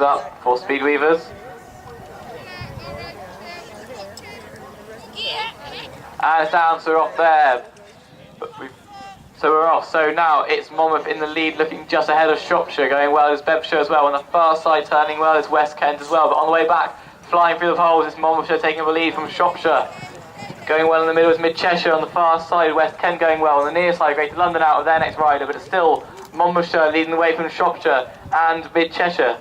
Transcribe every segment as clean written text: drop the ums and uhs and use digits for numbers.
Up for Speedweavers. And it's down, so we're off there. So we're off. So now it's Monmouth in the lead, looking just ahead of Shropshire. Going well is Bedfordshire as well. On the far side, turning well is West Kent as well. But on the way back, flying through the poles, it's Monmouthshire taking the lead from Shropshire. Going well in the middle is Mid Cheshire. On the far side, West Kent going well. On the near side, Greater London out of their next rider. But it's still Monmouthshire leading the way from Shropshire and Mid Cheshire.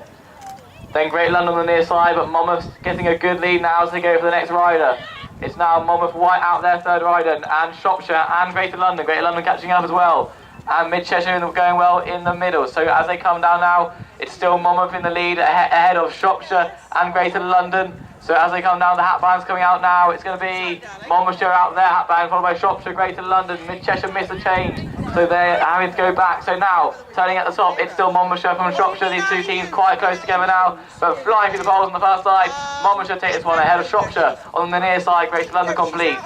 Then Great London on the near side, but Monmouth's getting a good lead now as they go for the next rider. It's now Monmouth White out their third rider, and Shropshire and Greater London catching up as well. And Mid Cheshire going well in the middle. So as they come down now, it's still Monmouth in the lead ahead of Shropshire and Greater London. So as they come down, the Hatbands coming out now. It's going to be Monmouthshire out there, Hatband followed by Shropshire, Greater London. Mid Cheshire missed the change, so they're having to go back. So now, turning at the top, it's still Monmouthshire from Shropshire. These two teams quite close together now, but flying through the poles on the first side. Monmouthshire take this one ahead of Shropshire. On the near side, Greater London complete.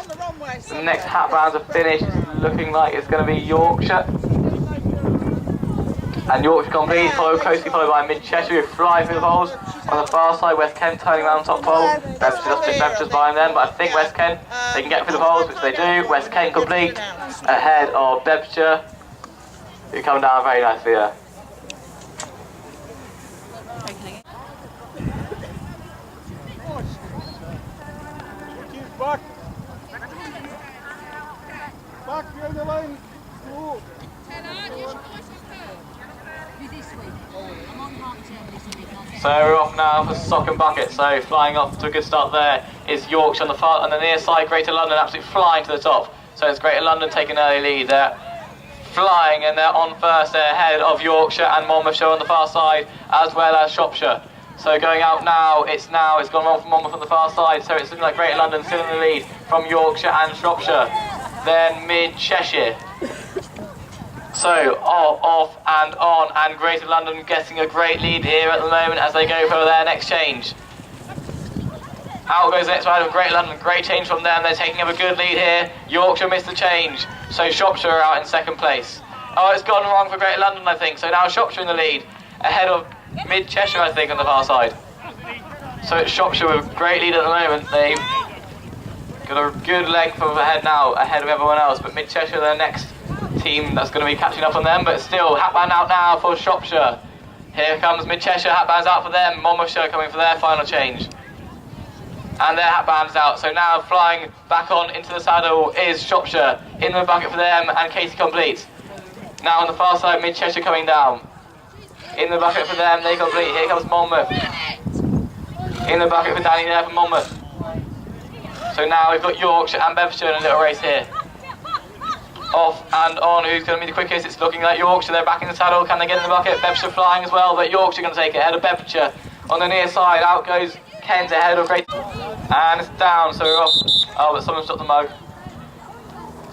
The next Hatbands are finished. It's looking like it's going to be Yorkshire. And Yorkshire complete, closely followed by Mid Cheshire, who fly through the poles. On the far side, West Kent turning around top pole. Bedfordshire's behind them, but I think West Kent, they can get through the poles, which they do. West Kent complete, ahead of Bedfordshire, who come down very nicely there. Back behind the line. So we're off now for Sock and Bucket. So flying off to a good start there is Yorkshire on the near side. Greater London absolutely flying to the top. So it's Greater London taking an early lead. They're flying and they're on first. They're ahead of Yorkshire and Monmouthshire on the far side, as well as Shropshire. So going out now, it's gone on from Monmouth on the far side. So it's looking like Greater London still in the lead from Yorkshire and Shropshire. Then Mid Cheshire. So off and on, and Greater London getting a great lead here at the moment as they go for their next change. Out goes the next rider of Greater London, great change from them, they're taking up a good lead here. Yorkshire missed the change, so Shropshire are out in second place. Oh, it's gone wrong for Greater London, I think, so now Shropshire in the lead, ahead of Mid Cheshire, I think, on the far side. So it's Shropshire with a great lead at the moment. They've got a good length of ahead now, ahead of everyone else, but Mid Cheshire, their next team that's going to be catching up on them, but still Hatband out now for Shropshire. Here comes Mid Cheshire, Hatband's out for them, Monmouthshire coming for their final change. And their Hatband's out, so now flying back on into the saddle is Shropshire, in the bucket for them, and Casey complete. Now on the far side, Mid Cheshire coming down. In the bucket for them, they complete. Here comes Monmouth. In the bucket for Danny there for Monmouth. So now we've got Yorkshire and Bedfordshire in a little race here. Off and on, who's going to be the quickest? It's looking like Yorkshire, they're back in the saddle, can they get in the bucket? Bedfordshire flying as well, but Yorkshire going to take it ahead of Bedfordshire. On the near side, out goes Kent ahead of Great. And it's down, so we're off. Oh, but someone stopped the mug.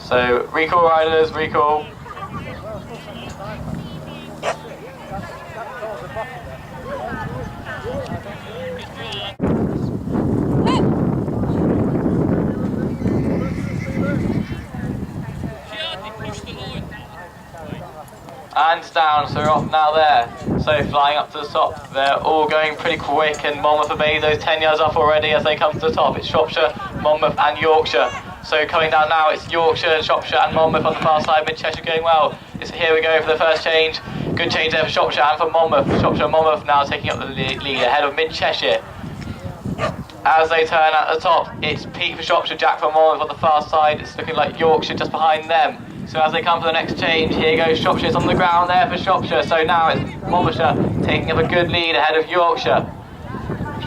So, recall riders, recall. And it's down, so we're off now there. So flying up to the top, they're all going pretty quick, and Monmouth have made those 10 yards off already as they come to the top. It's Shropshire, Monmouth and Yorkshire. So coming down now, it's Yorkshire, Shropshire and Monmouth on the far side. Mid Cheshire going well. Here we go for the first change. Good change there for Shropshire and for Monmouth. Shropshire and Monmouth now taking up the lead ahead of Mid Cheshire. As they turn at the top, it's Pete for Shropshire, Jack for Monmouth on the far side. It's looking like Yorkshire just behind them. So as they come for the next change, here goes Shropshire. It's on the ground there for Shropshire. So now it's Monmouthshire taking up a good lead ahead of Yorkshire.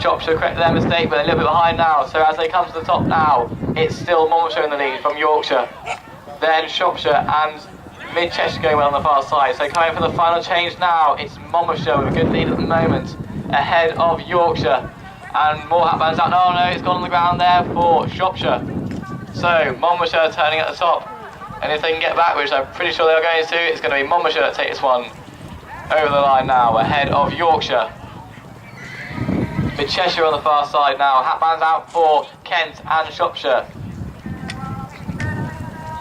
Shropshire corrected their mistake, but they're a little bit behind now. So as they come to the top now, it's still Monmouthshire in the lead from Yorkshire. Then Shropshire and Mid Cheshire going well on the far side. So coming for the final change now, it's Monmouthshire with a good lead at the moment, ahead of Yorkshire. And more Hatbands out. Oh no, it's gone on the ground there for Shropshire. So Monmouthshire turning at the top. And if they can get back, which I'm pretty sure they're going to, it's going to be Monmouthshire that take this one over the line now, ahead of Yorkshire. Mid Cheshire on the far side now. Hatbands out for Kent and Shropshire.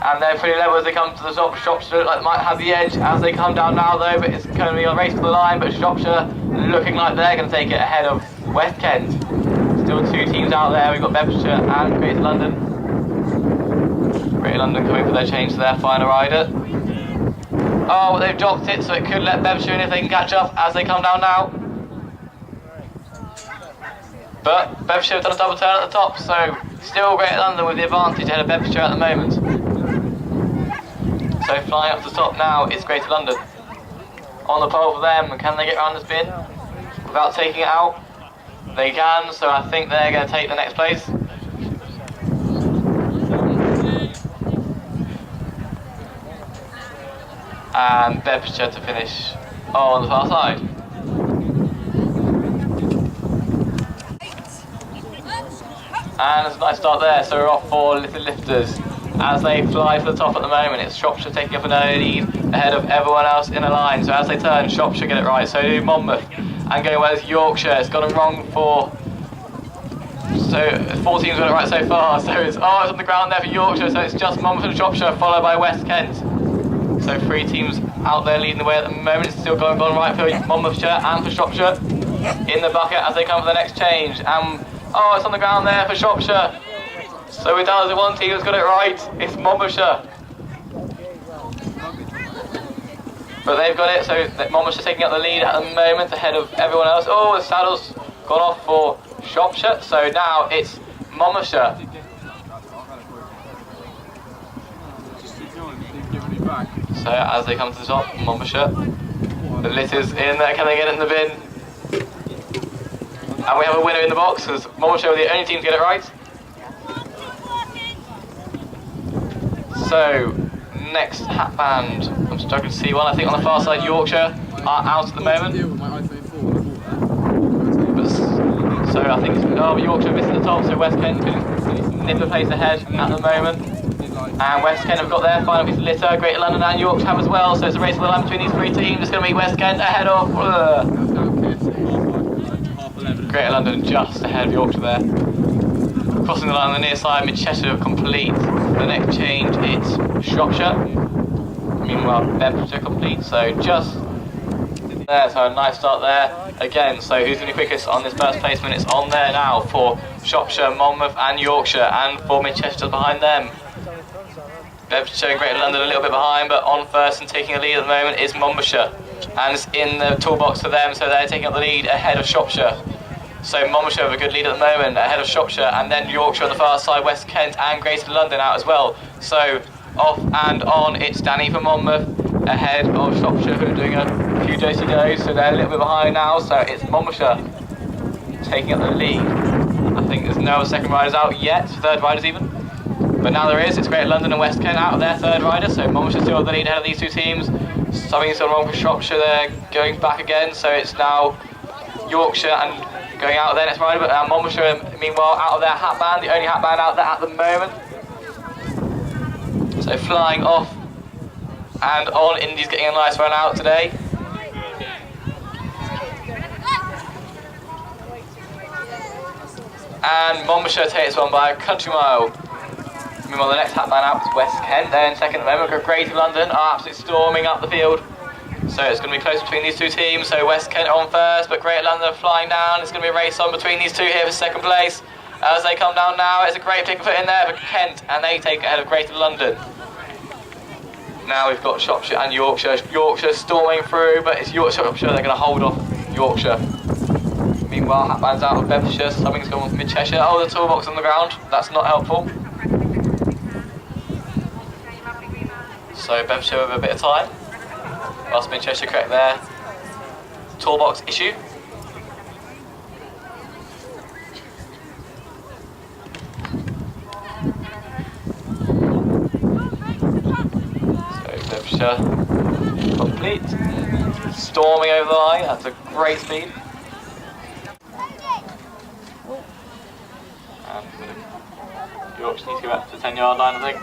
and they're pretty level as they come to the top. Shropshire look like they might have the edge as they come down now though, but it's going to be a race to the line, but Shropshire looking like they're going to take it ahead of West Kent. Still two teams out there. We've got Bedfordshire and Greater London. Greater London coming for their change to their final rider. Oh, they've dropped it, so it could let Bedfordshire in if they can catch up as they come down now. But Bedfordshire have done a double turn at the top, so still Greater London with the advantage ahead of Bedfordshire at the moment. So flying up to the top now is Greater London. On the pole for them, can they get around this bin without taking it out? They can, so I think they're going to take the next place. And Bedfordshire to finish on the far side. And it's a nice start there, so we're off for Little Lifters. As they fly to the top at the moment, it's Shropshire taking up an early lead ahead of everyone else in a line. So as they turn, Shropshire get it right, so do Monmouth. And going well is Yorkshire. It's got them wrong for... So 4 teams got it right so far. So it's on the ground there for Yorkshire, so it's just Monmouth and Shropshire followed by West Kent. So 3 teams out there leading the way at the moment. It's still gone right for Monmouthshire and for Shropshire in the bucket as they come for the next change. And it's on the ground there for Shropshire. So we're down to one team that's got it right. It's Monmouthshire. But they've got it, so Monmouthshire taking up the lead at the moment ahead of everyone else. Oh, the saddle's gone off for Shropshire, so now it's Monmouthshire. So as they come to the top, Monmouthshire. The Litters in there, can they get it in the bin? And we have a winner in the box, because Monmouthshire are the only team to get it right. So, next hat band, I'm struggling to see one. I think on the far side, Yorkshire are out at the moment. So I think Yorkshire missing the top, so West Kent can nip a place ahead at the moment. And West Kent have got their final piece of litter. Greater London and Yorkshire have as well, so it's a race for the line between these 3 teams. It's going to be West Kent ahead of... Greater London just ahead of Yorkshire there. Crossing the line on the near side, Mid-Cheshire complete. The next change, it's Shropshire. Meanwhile, Bedfordshire complete, so just there, so a nice start there. Again, so who's going to be quickest on this first placement? It's on there now for Shropshire, Monmouth and Yorkshire, and for Mid-Cheshire behind them. Bedfordshire and Greater London a little bit behind, but on first and taking a lead at the moment is Monmouthshire. And it's in the toolbox for them, so they're taking up the lead ahead of Shropshire. So Monmouthshire have a good lead at the moment, ahead of Shropshire, and then Yorkshire on the far side, West Kent and Greater London out as well. So off and on, it's Danny for Monmouth, ahead of Shropshire, who are doing a few do-si-dos, so they're a little bit behind now, so it's Monmouthshire taking up the lead. I think there's no second riders out yet, third riders even. But now there is, it's Greater London and West Kent out of their third rider, so Monmouthshire still have the lead ahead of these 2 teams. Something's gone wrong for Shropshire, they're going back again, so it's now Yorkshire and going out of their next rider, but Monmouthshire, meanwhile, out of their hat band, the only hat band out there at the moment. So flying off and on, Indy's getting a nice run out today. And Monmouthshire takes one by a country mile. Meanwhile, the next hat band out is West Kent. They're in second at the moment. Greater London are absolutely storming up the field. So it's going to be close between these 2 teams. So West Kent on first, but Greater London are flying down. It's going to be a race on between these 2 here for second place. As they come down now, it's a great pick foot in there for Kent, and they take ahead of Greater London. Now we've got Shropshire and Yorkshire. Yorkshire storming through, but it's Shropshire. They're going to hold off Yorkshire. Meanwhile, hat band's out of Bedfordshire. Something's gone with Mid-Cheshire. Oh, the toolbox on the ground. That's not helpful. So Bedfordshire with a bit of time. Whilst Mid-Cheshire correct their toolbox issue. So Bedfordshire complete. Storming over the line, that's a great speed. And Yorkshire needs to go back to the 10-yard line, I think.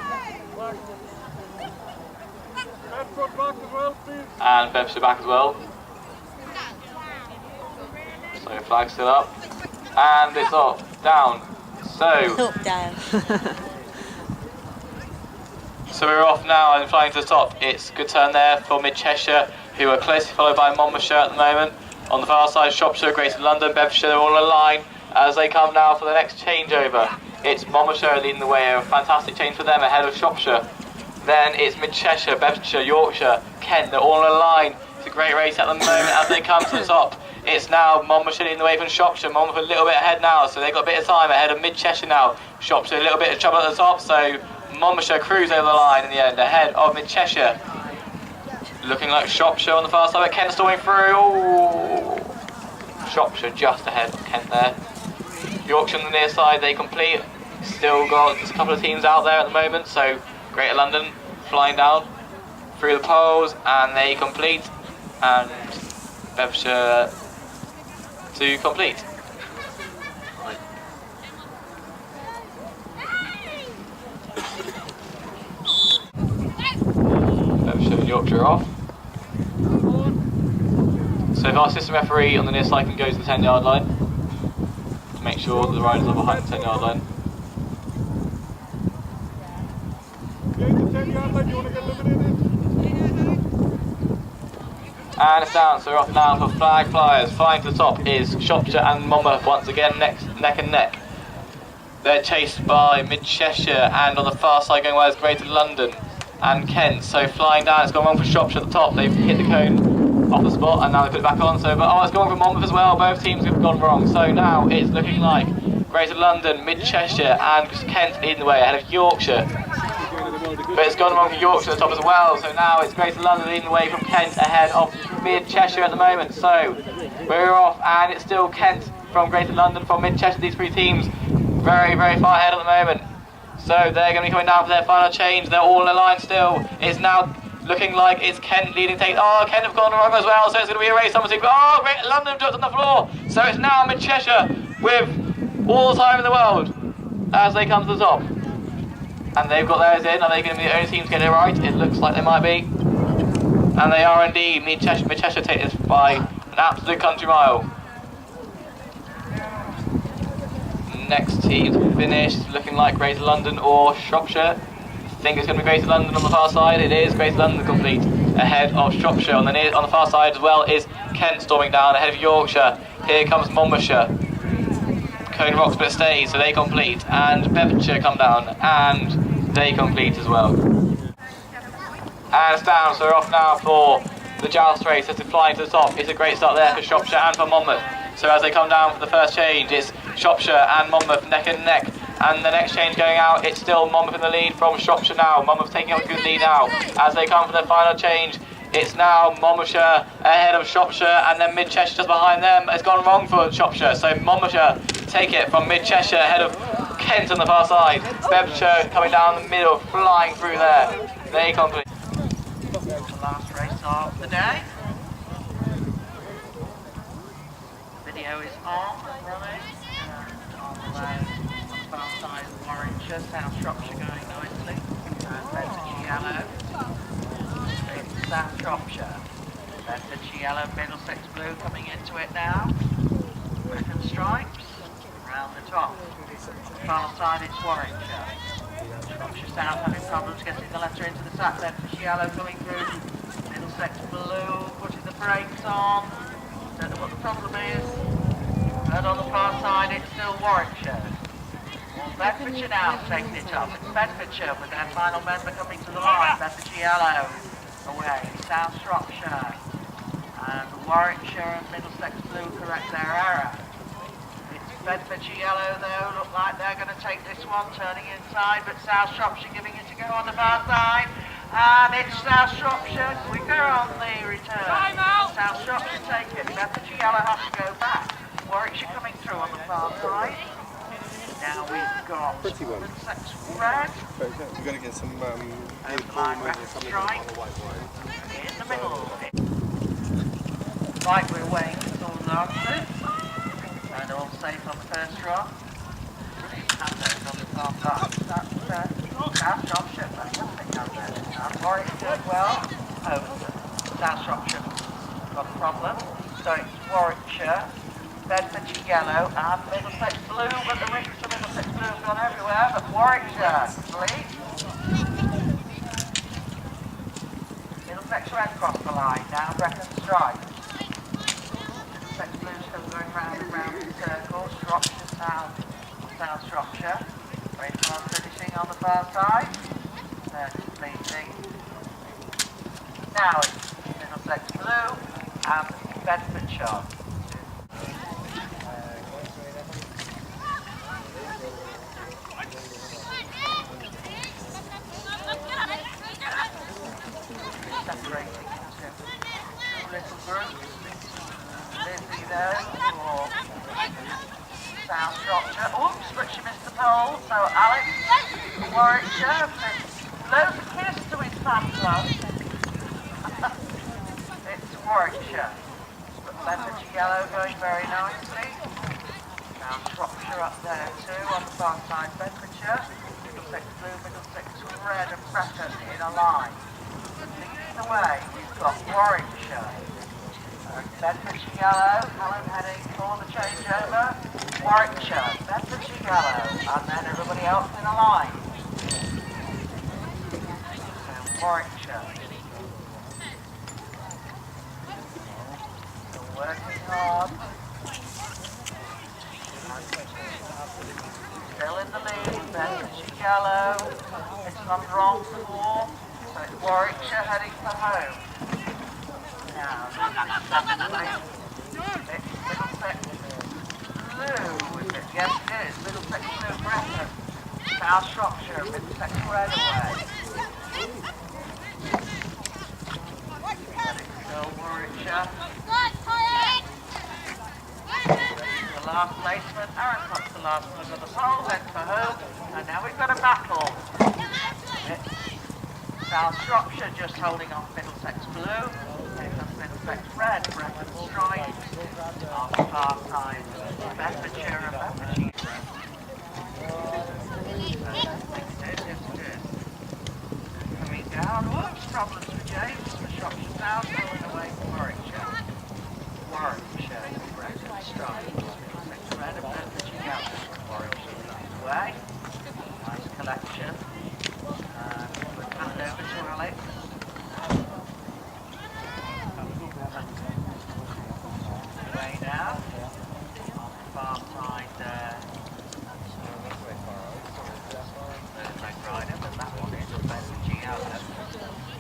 And Bedfordshire back as well. So flag still up. And it's off. Down. So down. So we're off now and flying to the top. It's good turn there for Mid-Cheshire, who are closely followed by Monmouthshire at the moment. On the far side, Shropshire, Greater London, Bedfordshire, they're all in line as they come now for the next changeover. It's Monmouthshire leading the way, a fantastic change for them ahead of Shropshire. Then it's Mid-Cheshire, Bedfordshire, Yorkshire, Kent, they're all in line. It's a great race at the moment as they come to the top. It's now Monmouthshire leading the way from Shropshire. Monmouth a little bit ahead now, so they've got a bit of time ahead of Mid-Cheshire now. Shropshire a little bit of trouble at the top, so Monmouthshire cruise over the line in the end, ahead of Mid-Cheshire. Looking like Shropshire on the far side, but Kent storming through. Ooh. Shropshire just ahead of Kent there. Yorkshire on the near side, they complete. Still got just a couple of teams out there at the moment, so Greater London flying down through the poles, and they complete. And Bedfordshire to complete. Bedfordshire and Yorkshire off. So if our assistant referee on the near side can go to the 10-yard line to make sure that the riders are behind the 10-yard line. And it's down, so we're off now for flag flyers. Flying to the top is Shropshire and Monmouth once again, neck and neck. They're chased by Mid-Cheshire, and on the far side going well is Greater London and Kent. So flying down, it's gone wrong for Shropshire at the top. They've hit the cone off the spot and now they put it back on. So, but it's gone wrong for Monmouth as well. Both teams have gone wrong. So now it's looking like Greater London, Mid-Cheshire and Kent leading the way ahead of Yorkshire. But it's gone wrong for Yorkshire at the top as well, so now it's Greater London leading the way from Kent ahead of Mid-Cheshire at the moment. So we're off, and it's still Kent from Greater London, from Mid-Cheshire. These three teams very, very far ahead at the moment. So they're going to be coming down for their final change. They're all in line still. It's now looking like it's Kent leading. Kent have gone wrong as well, so it's going to be a race. Greater London dropped on the floor. So it's now Mid-Cheshire with all the time in the world as they come to the top. And they've got theirs in. Are they going to be the only team to get it right? It looks like they might be. And they are indeed. Mid-Cheshire take this by an absolute country mile. Next team to finish looking like Greater London or Shropshire. I think it's going to be Greater London on the far side. It is Greater London complete ahead of Shropshire. On the far side as well is Kent storming down ahead of Yorkshire. Here comes Monmouthshire. Cone rocks, but it stays, so they complete. And Bedfordshire come down and they complete as well. And it's down, so we're off now for the joust race. As they're flying to the top, it's a great start there for Shropshire and for Monmouth. So as they come down for the first change, it's Shropshire and Monmouth neck and neck. And the next change going out, it's still Monmouth in the lead from Shropshire now. Monmouth taking up a good lead now. As they come for their final change, it's now Monmouthshire ahead of Shropshire, and then Mid-Cheshire just behind them. It's gone wrong for Shropshire, so Monmouthshire take it from Mid-Cheshire ahead of Kent on the far side. Bedfordshire coming down the middle, flying through there. They complete. The last race of the day. Video is on, running, and on the way, on the far side, Warwickshire, South Shropshire going nicely, and Bedfordshire yellow. It's South Shropshire, Bedfordshire yellow, Middlesex blue coming into it now. Written stripes around the top. Far side it's Warwickshire. Shropshire South having problems getting the letter into the sack. Bedfordshire yellow coming through. Middlesex blue putting the brakes on. Don't know what the problem is. And on the far side it's still Warwickshire. Bedfordshire now taking it up. It's Bedfordshire with their final member coming to the line. Bedfordshire yellow away. South Shropshire. And Warwickshire and Middlesex blue correct their error. It's Bedfordshire yellow though, look like they're going to take this one, turning inside, but South Shropshire giving it a go on the far side. And it's South Shropshire quicker on the return. South Shropshire take it, Bedfordshire yellow has to go back. Warwickshire coming through on the far side. Now we've got Middlesex red. We're going to get some stripe in the middle. Right, we're waiting for all the answers. And all safe on the first run. Handover on the far side. That's South Shropshire, fantastic handover. And Warwickshire as well. Oh, South Shropshire got a problem. So it's Warwickshire, Bedfordshire yellow and Middlesex blue, but the rings for Middlesex blue have gone everywhere, but Warwickshire lead. Middlesex red across the line, now Brecon stripe. Blue still going round and round in circles. Shropshire South, South Shropshire. Racing on finishing on the far side. They're completing. Now it's Middlesex Blue and Bedfordshire. Separating into two little groups. Lizzie there for South Shropshire. Oops, but she missed the pole. So Alex, Warwickshire, blows a kiss to his fan club. It's Warwickshire. But Bedfordshire Yellow going very nicely. Now Shropshire up there too on the far side. Bedfordshire, Middlesex Blue, Middlesex Red and Breton in a line. Leading the way, we've got Warwickshire. Bedfordshire Yellow, Helen heading for the changeover. Warwickshire, Bedfordshire Yellow, and then everybody else in a line. So Warwickshire. Still working hard. Still in the lead, Bedfordshire Yellow. It's gone wrong before, so it's Warwickshire heading for home. Now, it's Middlesex Blue, is it? Yes, it is. Middlesex Blue, Breton. South Shropshire, Middlesex Red away. But it's still Warwickshire. The last placement, Aaron Cox the last one of the pole, then for home. And now we've got a battle. It's South Shropshire just holding off Middlesex Blue. Middlesex Red, Breton Stripes, on the far side, Bedfordshire and Bedfordshire. Coming down, whoops, problems for James, for Shropshire South, going away from Warwickshire. Warwickshire, Breton Stripes, Middlesex Red and Bedfordshire Yellow. Warwickshire leads away. Nice collection. We'll hand over to Alex. Way now, on the far side there, there's Meg Ryder, but that one is Bedfordshire Yellow.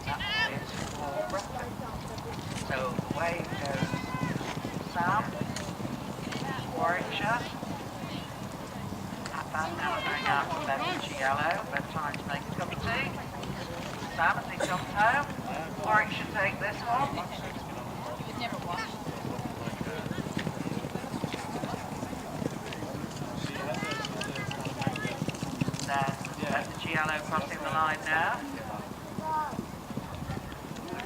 That one is for Breton. So away goes Sam, Warwickshire. That now going out for Bedfordshire Yellow, but time to make a cup of tea. Sam as he comes home. Warwickshire take this one. Bedfordshire Yellow crossing the line now.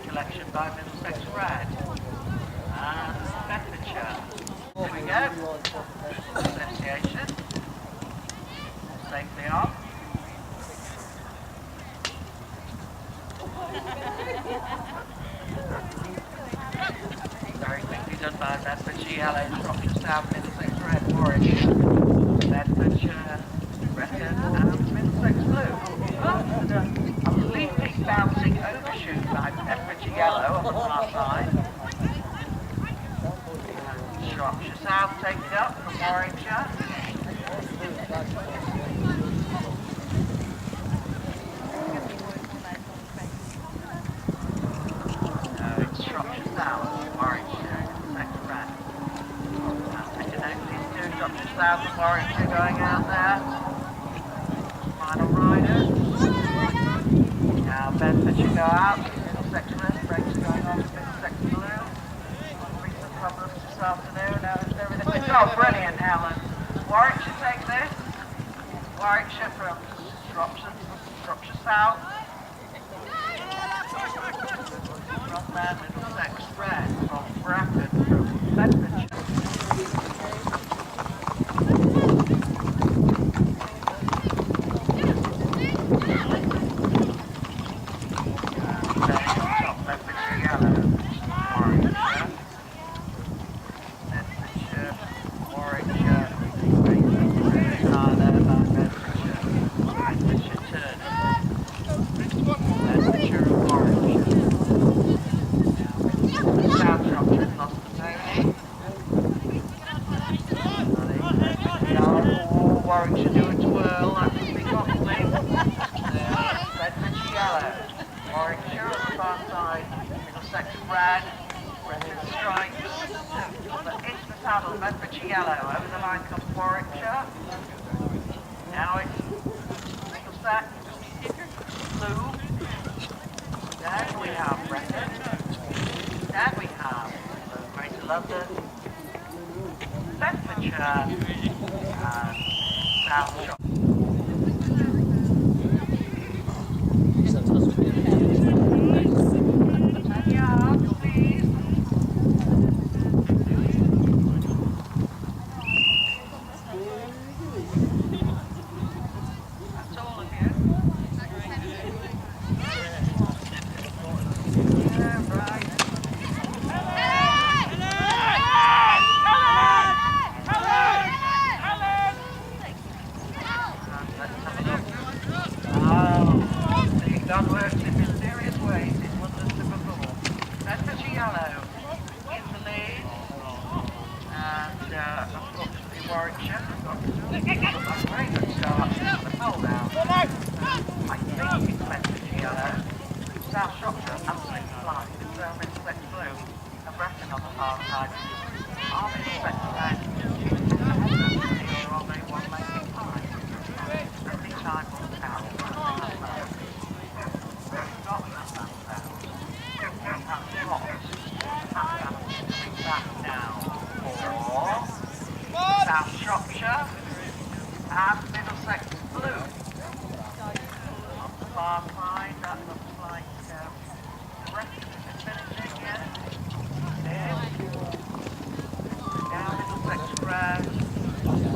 Collection by Middlesex Red. And Bedfordshire. Here we go. Association. Safely on. Very quickly done by Bedfordshire Yellow, Shropshire South, Middlesex Red, Warwickshire, Bedfordshire, Breton and Middlesex Blue. A leaping, bouncing overshoot by Bedfordshire Yellow on the far side. Shropshire South takes it up from Warwickshire. It's Shropshire South, Warwickshire, Middlesex Red. Taking out these two, Shropshire South and Warwickshire going out there. Final rider. Now Bedfordshire go out, Middlesex Red, brakes going on to Middlesex Blue. Recent problems this afternoon, now it's everything. Oh, brilliant, Helen. Warwickshire take this. Warwickshire from Shropshire South. From there, Middlesex Red from Breton from Bedfordshire. Lost Warwickshire do a twirl, that would be costly. Bedfordshire yellow. Warwickshire on the far side, Middlesex red, red in the stripes. But into the saddle, Bedfordshire yellow. Over the line comes Warwickshire. Now it's Middlesex blue. Then we have Brecon. Then we have Greater London, Bedfordshire, and South Shore. God works in mysterious ways in wonders to perform. Bedfordshire yellow in the lead, and unfortunately Warwickshire got a very good start to the pole now. I think it's Bedfordshire yellow. South Shropshire absolutely flying. It's Middlesex blue and Brecon on the far side. Are Middlesex red? Or are they one length behind? Every time will count. South Shropshire and Middlesex blue. On the far side, that looks like Brecon is finishing, yes. Now Middlesex red.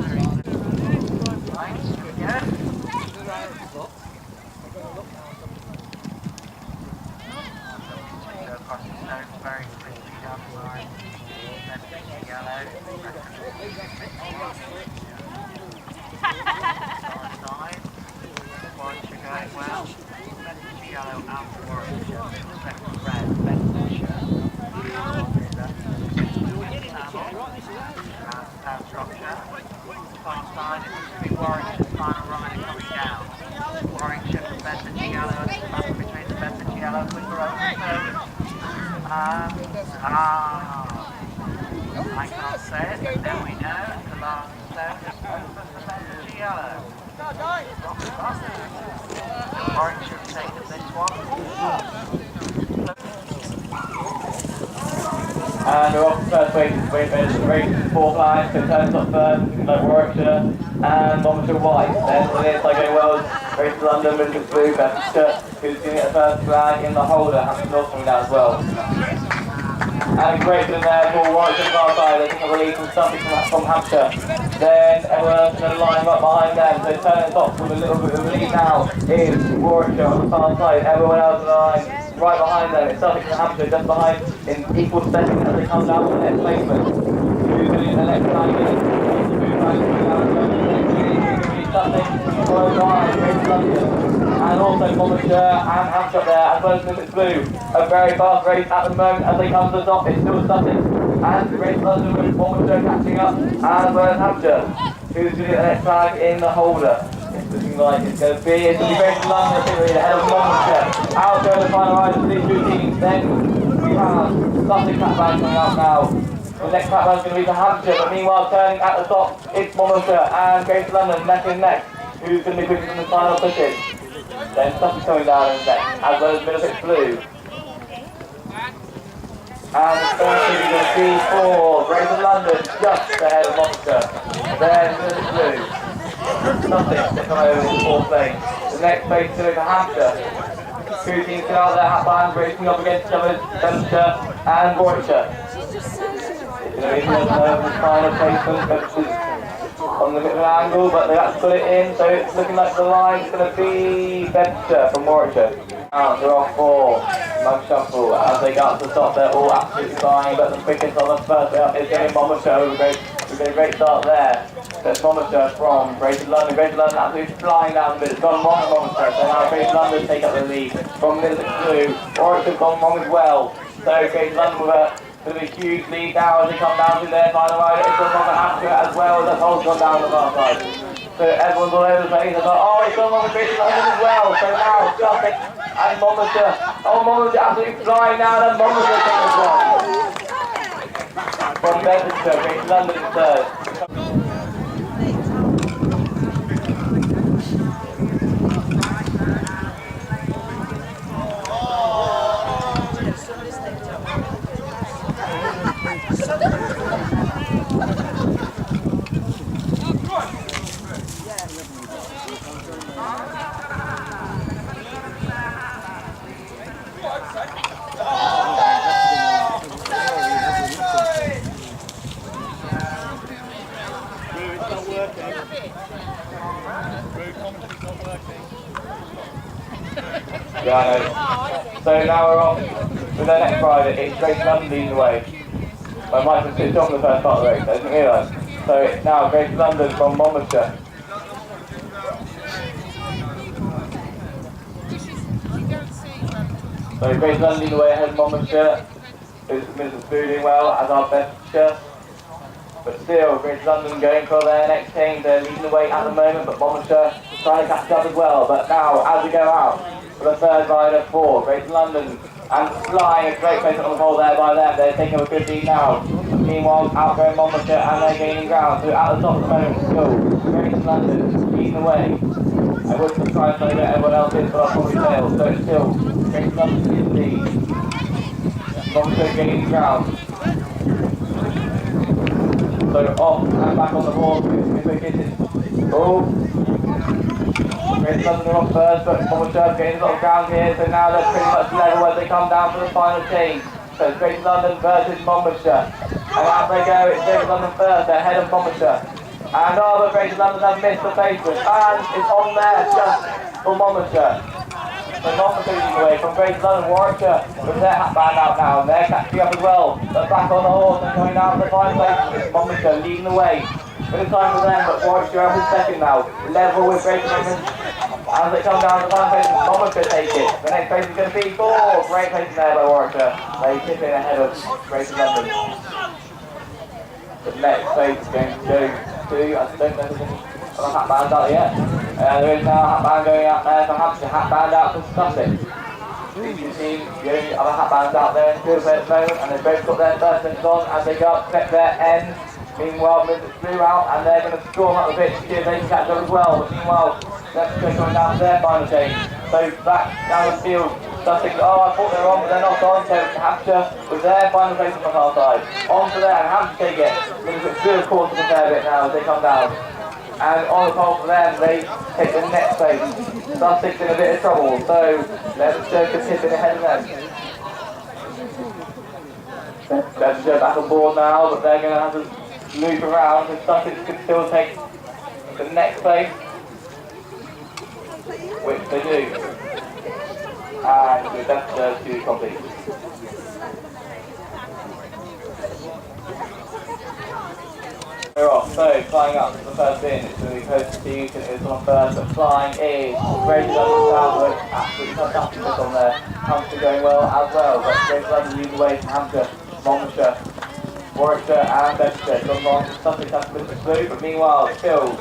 Very good. Right, here we go. Across the stone very quickly down the line. Bedfordshire yellow. Side. Warwickshire going well. Bedfordshire yellow and Warwickshire. Middlesex red. Bedfordshire. And South Shropshire. Far side. It looks to be Warwickshire's final rider coming down. Warwickshire from Bedfordshire yellow. Battle between the Bedfordshire yellow with the road. I can't say it, but now we know the last stone is open for Bedfordshire yellow. Warwickshire have taken this one. And we're off the first race, fourth line, so turns up first, like Warwickshire and Monmouthshire white. Then on the inside going well, race to London, Middlesex blue, Bedfordshire, who's doing it the first flag in the holder, Hampshire North coming down as well. And great in there for Warwickshire far side, they think a release from something from Hampshire. Then everyone else is going to line up behind them, so turning top with a little bit of a lead now is Warwickshire on the far side, everyone else in the line right behind them. It's Sussex and Hampshire just behind in equal stepping as they come down to the next placement. Who's going to get the next line in? Sussex, followed by Greater London, and also Monmouthshire and Hampshire up there, as well as Middlesex blue. A very fast race at the moment as they come to the top. It's still Sussex and Greater London with Monmouthshire catching up, as well as Hampshire. Who's going to get the next flag in the holder? It's looking like it's going to be Greater London ahead of Monmouthshire. Out go the final riders of these two teams. Then we have Sussex cat bag coming up now. The next cat bag is going to be for Hampshire, but meanwhile turning at the top it's Monmouthshire and Greater London neck in neck. Who's going to be quicker than the final pushes? Then Sussex coming down in next, as well as Middlesex blue. And the first thing you're going to see for Greater London just ahead of Monmouthshire. Then Middlesex blue. Sussex, they come over in the fourth lane. The next place is going to be for Hampshire. Two teams get out of their hat bands, racing up against each other, Bedfordshire and Warwickshire. It's going to be the final placement, on the middle angle, but they have to put it in, so it's looking like the line's going to be Bedfordshire from Warwickshire. Now they're off for mug shuffle. As they get up to the top, they're all absolutely flying, but the quickest on the first way up is going to be Monmouthshire. We've got a great start there. There's Monmouthshire from Greater London. Greater London absolutely flying down, but it's gone wrong with Monmouthshire, so now Greater London take up the lead from Middlesex blue. Warwickshire gone wrong as well, so Greater London with a huge lead now as they come down to their final rider. It's gone wrong at Hampshire as well as the pole's gone down the far side. So everyone's all over the place. I thought, oh, it's on with Greater London as well. So now Suffolk and Monmouthshire. Oh, Monmouthshire absolutely flying now, and Monmouthshire taking as well. From Bedfordshire, Greater London in third. Yeah, I know. So now we're off with our next rider. It's Greater London leading the way. My mic was switched off in the first part of the race, I didn't realise. So it's now Greater London from Monmouthshire. So Greater London leading the way ahead of Monmouthshire. Mrs. Boo doing well, as our Bedfordshire. But still, Greater London going for their next change. They're leading the way at the moment, but Monmouthshire trying to catch up as well. But now, as we go out, for the third rider for Greater London, and flying a great place on the pole there by them. They're taking up a good lead now. Meanwhile, outgoing Monmouthshire, and they're gaining ground. So at the top at the moment, still Greater London leading the way. I would try and say that everyone else is, but I'll probably fail. So it's still Greater London in the lead. Monmouthshire gaining ground. So off and back on the horse, if we get it. Oh! Greater London are on first, but Monmouthshire getting a lot of ground here, so now they're pretty much level as they come down for the final change. So it's Greater London versus Monmouthshire. And as they go, it's Greater London first, they're ahead of Monmouthshire. And but Greater London have missed the pavement, and it's on there just for Monmouthshire. So Monmouthshire leading away from Greater London. Warwickshire with their hat band out now, and they're catching up as well. They're back on the horse and coming down to the final place. It's Monmouthshire leading the way. Bit of time for them, but Warwickshire up in second now. Level with Greater London. As they come down to the final place, Monmouthshire take it. The next place is going to be four. Great place there by Warwickshire. They tip in ahead of Greater London. The next place is going to go to, I don't know if there's any other hat bands out yet. There is now a hat band going out there for Hampshire, hat band out for Sussex. These two teams, the only other hat bands out there in field play at the moment, and they've both got their first things on as they go up, set their ends. Meanwhile, Mrs. Blue out, and they're going to storm up the pitch to see if they can catch up as well. But meanwhile, that's going down to their final change. So back down the field, Sussex, oh, I thought they were on, but they're not on. So Hampshire with their final place on the far side. On to there, and Hampshire take it. Mrs. Blue, of course, a fair bit now as they come down. And on the pole for them, they take the next place. Sussex in a bit of trouble, so let's go to tip in ahead of them. Let's go back on board now, but they're going to have to loop around, and Sussex could still take the next place, which they do, and with that to complete. We're off, so flying up to the first bin, it's going to be posted to Houston, it's on first, but flying is Greater London southward, absolutely fantastic on there. Hampshire going well as well, but Greater London leads away from Hampshire, Monmouthshire, Warwickshire and Bedfordshire. Gone wrong to Sussex and Mrs. Blue, but meanwhile still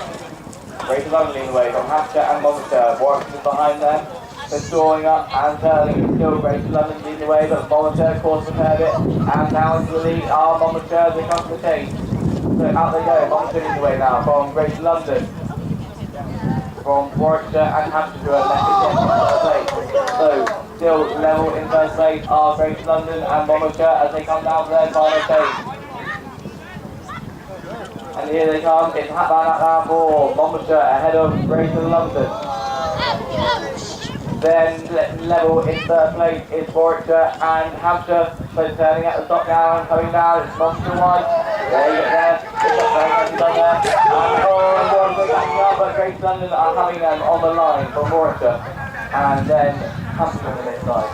Greater London leading away from Hampshire and Monmouthshire. Warwickshire behind them. They're soaring up and turning. Still Greater London leading away, but Monmouthshire of course a fair bit. And now into the lead are Monmouthshire as they come to the change. So out they go, Monmouthshire leading away now from Greater London. From Warwickshire and Hampshire who are left in first place. So still level in first place are Greater London and Monmouthshire as they come down to their final stage. And here they come, it's hat band out now for Monmouthshire ahead of Greater London. Then level in third place is Warwickshire and Hampshire. So turning at the top now and coming down, it's Monmouthshire wide. There you get there, it's not very nicely done there. And Warwickshire catching up, but Greater London are having them on the line from Warwickshire. And then Hampshire on the next side.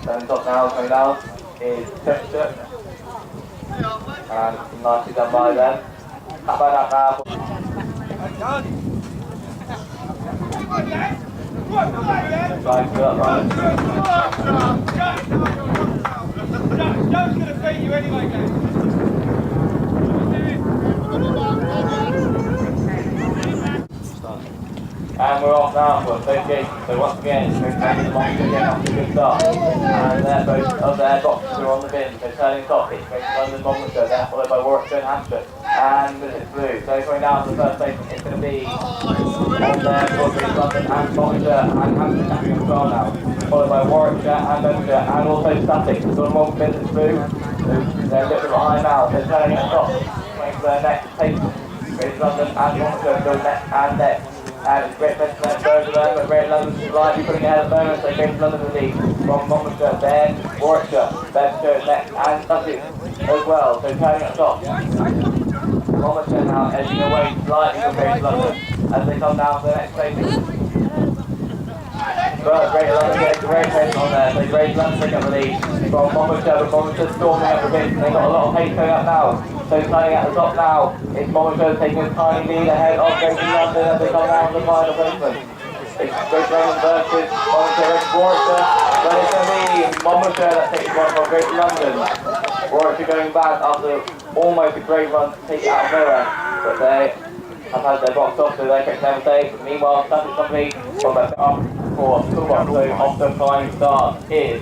Then top now, coming down is Chester. And nicely done by them. Hat band out now. Right, good up, right. Joe's going to beat you anyway, guys. we're off now for association. So once again, we're taking the Monmouthshire again off to a good start. And they're both of their boxes are on the bin. So turning top, it's going to London Monmouthshire, then followed by Warwickshire and Hampshire. And it's blue. So going down to the first station, it's going to be on there for London and Monmouthshire and Hampshire catching as well now. Followed by Warwickshire and Bedfordshire and also Sussex. So one bit is blue. So they're a little bit behind now. They're turning at top. Going for their next station. Great London and Monmouthshire go next and next. And it's Great Bedford goes to them, but Great London's slightly putting ahead at the moment, so Great London the lead from Monmouthshire, then Warwickshire, Bedfordshire next, and Sussex as well, so turning at the top. Monmouthshire now edging away slightly from Great London as they come down to the next station. But Great London gets a great pace on there, so Great London picking up the lead from Monmouthshire, but Monmouthshire storming up a bit, they've got a lot of pace going up now. So turning at the top now, it's Monmouthshire taking a tiny lead ahead of Great London as they come down to the final placement. It's Great London versus Monmouthshire versus Warwickshire, but it's going to be Monmouthshire that takes one from Great London. Warwickshire going back after almost a great run to take it out of nowhere, but they have had their box off, so they can never say. But meanwhile, Sussex Company from their up for toolbox, so off the flying start is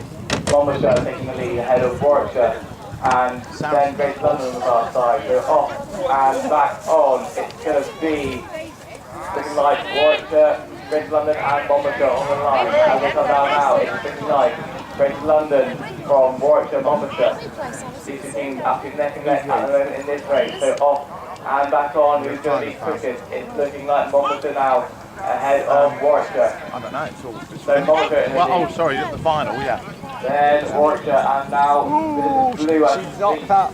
Monmouthshire taking the lead ahead of Warwickshire. And then Great London on the far side, so off and back on. It's going to be looking like Warwickshire, Great London and Monmouthshire on the line. As they come down now, it's looking like Great London from Warwickshire, Monmouthshire. These two teams absolutely neck and neck at the moment in this race, so off and back on. Who's going to be quickest? It's looking like Monmouthshire now ahead of Warwickshire. I don't know, it's all... So Monmouthshire in the lead. Oh, sorry, the final, yeah. Then Warwickshire and now blue She's knocked up.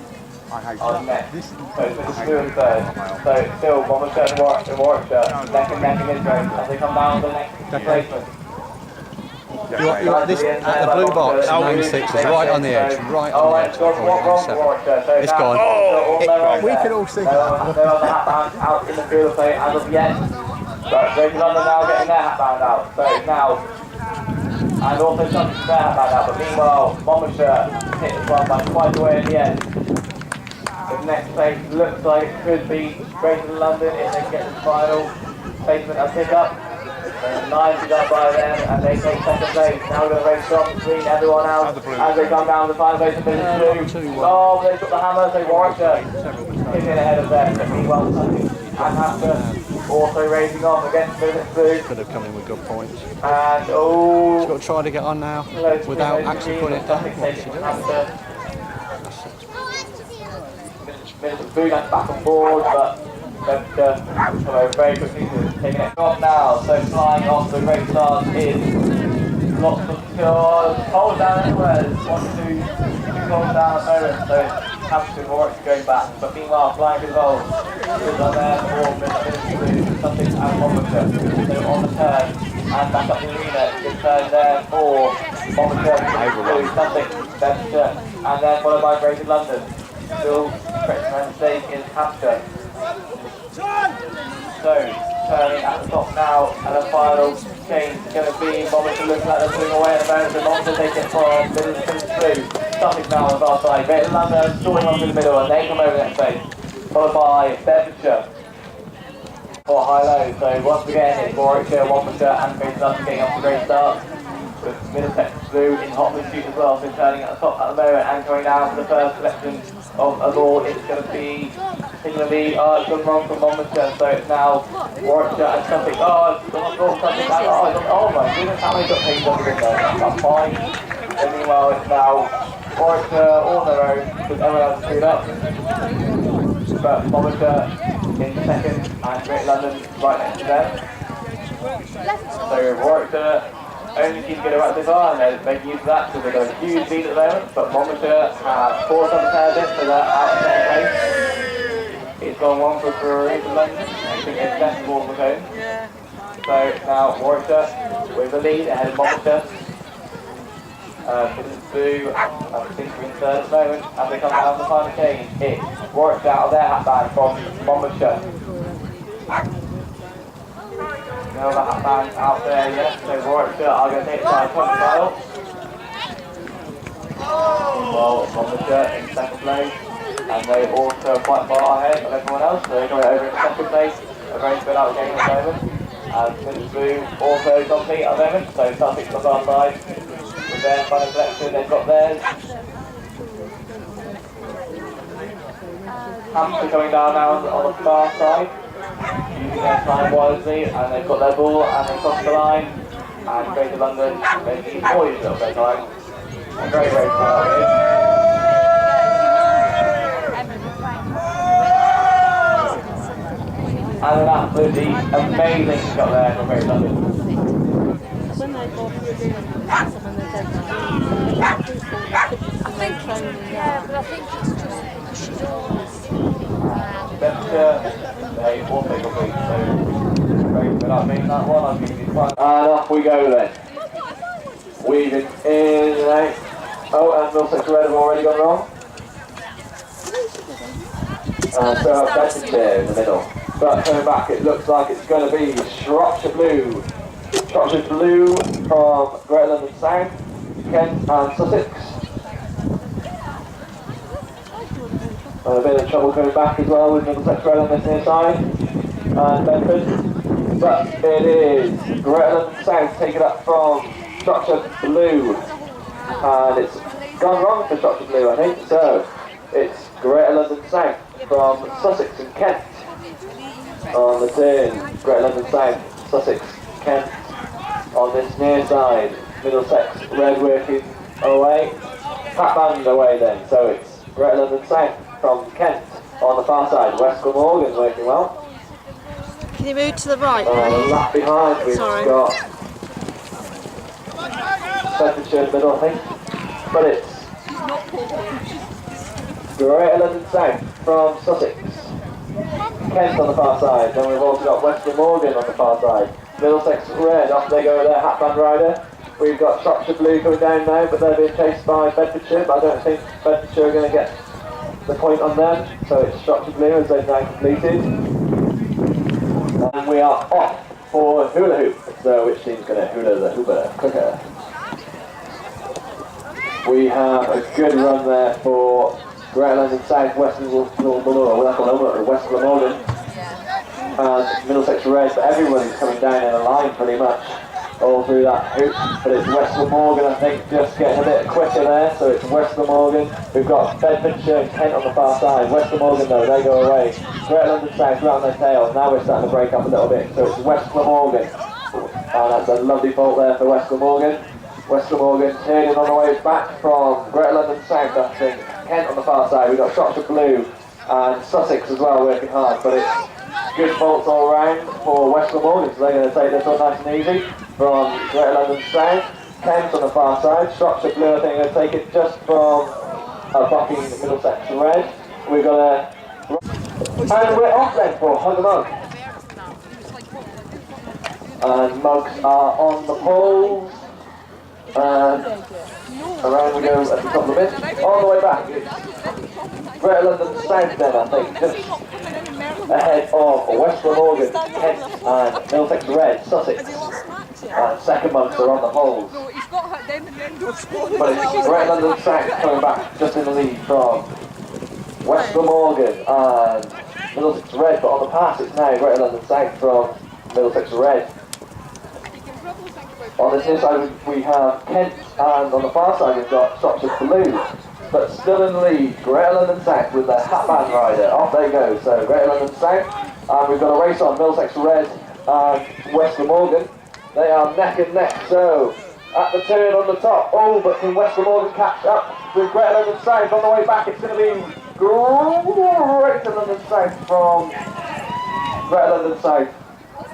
I hate on that. next. So it's blue and third. So still Monmouthshire and Warwickshire neck and neck in this race as they come down to the next placement. You want this at the blue box, 96 is right on the edge, right on the edge. It's gone. We can all see that. They're on the hat band out in the field of play as of yet. But Great London now getting their hat band out. So now, and also Sussex their hat band out. But meanwhile, Monmouthshire hit this one by quite a way at the end. The next place looks like it could be Great London if they get the final placement and pick up. 9 to go by them and they take second place. Now we're going to race on between everyone else as they come down the final place of blue. Oh, they've got the hammer, so Warwickshire hitting ahead of them. But meanwhile, Sussex and Hampshire also racing off against blue. Could have come in with good points. And oh, She's got to try to get on now without actually putting it down. Blue that's back and forward, but very quickly taking it off now. So flying off the great start is lots of holes down everywhere. There's 1, 2 holes down at the moment. So Hampshire and Warwickshire going back. But meanwhile, flying good holes. Good on there for Sussex and Monmouthshire. So on the turn and back up the arena. Good turn there for Monmouthshire, Sussex, Bedfordshire, and then followed by Greater London. Still correct mistake is Hampshire. So, turning at the top now, and the final change is going to be Monmouthshire looking like they're pulling away at the moment, so Monmouthshire take it from middle to through. Sussex now on the far side, Greater London storming on through the middle, and they come over the next stage, followed by Bedfordshire for high-low. So once again, it's Warwickshire, Monmouthshire, and Greater London getting off to a great start. With Middlesex blue in hot pursuit as well, so turning at the top at the moment and coming down for the first selection of a ball. It's going to be taking the lead. Oh, it's gone wrong from Monmouthshire, so it's now Warwickshire and Sussex. Oh, it's not got Sussex. Oh my goodness, how many got paid on there? That's fine. And meanwhile, it's now Warwickshire all on their own because everyone else is screwed up. But Monmouthshire in second and Great London right next to them. So Warwickshire only team to get it right so far, and they're making use of that because they've got a huge lead at the moment. But Monmouthshire have forced on the pair bit, so they're out in second place. It's gone 1 for Brewery to London. I think it's best ball of the home. So now Warwickshire with the lead ahead of Monmouthshire. Blue, I think we're in third at the moment, as they come down the final change. It's Warwickshire out of their hat band from Monmouthshire. No other hat band out there yet, so Warwickshire are going to take the point final. Well, Monmouthshire in second place, and they also are quite far ahead of everyone else, so they're going over in second place. A very good out game at the moment. And Middlesbrough Blue also dominate at the moment, so Sussex on our side. With their final selection, they've got theirs. Hampshire coming down now on the far side, using their time wisely, and they've got their ball and they cross the line. And Greater London, they need poise a little bit time. A very, very far. And an absolutely amazing shot there from Greater London. I think it's just she's always. They also complete, so great without me that one. I'll give you one. And off we go then. Weaving in and out. Oh, and Middlesex Red have already gone wrong. And so Bedfordshire in the middle. But coming back, it looks like it's going to be Shropshire Blue. Shropshire Blue from Greater London South, Kent and Sussex. A bit of trouble coming back as well with Middlesex Red on this near side and Bedford. But it is Greater London South taken up from Shropshire Blue. And it's gone wrong for Shropshire Blue, I think. So it's Greater London South from Sussex and Kent. On the turn, Greater London South, Sussex, Kent on this near side. Middlesex Red working away. Hatband away then, so it's Greater London South from Kent on the far side. West Glamorgan's working well. Can you move to the right, On the please? lap behind we've got Bedfordshire in the middle, I think. But it's Greater London South from Sussex. Kent on the far side, then we've also got West Glamorgan on the far side. Middlesex Red, off they go with their Hatband rider. We've got Shropshire Blue coming down now, but they're being chased by Bedfordshire, but I don't think Bedfordshire are going to get the point on them, so it's Shropshire Blue as they've now completed. And we are off for hula hoop, so which team's going to hula the hooper quicker? We have a good run there for Greater London South, West Glamorgan and Middlesex Red, but everyone's coming down in a line pretty much all through that hoop. But it's West Glamorgan, I think, just getting a bit quicker there, so it's West Glamorgan. We've got Bedfordshire and Kent on the far side. West Glamorgan though, they go away. Greater London South round their tail. Now we're starting to break up a little bit, so it's West Glamorgan. And that's a lovely fault there for West Glamorgan. West Glamorgan turning on the way back from Greater London South, I think. Kent on the far side, we've got Shropshire Blue and Sussex as well working hard, but it's good faults all round for West Glamorgan, so they're going to take this one nice and easy from Greater London South. Kent on the far side, Shropshire Blue I think are going to take it just from bucking Middlesex Red. We've got a... And we're off then for Hug a Mug. And mugs are on the poles. And around we go at the top of the bit. On the way back, it's Greater London South then, I think, just ahead of West Glamorgan, Kent and Middlesex Red, Sussex. And second mugs are on the poles. But it's Greater London South coming back just in the lead from West Glamorgan and Middlesex Red, but on the pass it's now Greater London South from Middlesex Red. On this near side we have Kent, and on the far side we've got Shropshire Blue, but still in the lead, Greater London South with the Hatband rider. Off they go, so Greater London South, and we've got a race on Middlesex Red and West Glamorgan. They are neck and neck, so at the turn on the top, oh, but can West Glamorgan catch up with Greater London South? On the way back it's going to be Greater London South from Greater London South.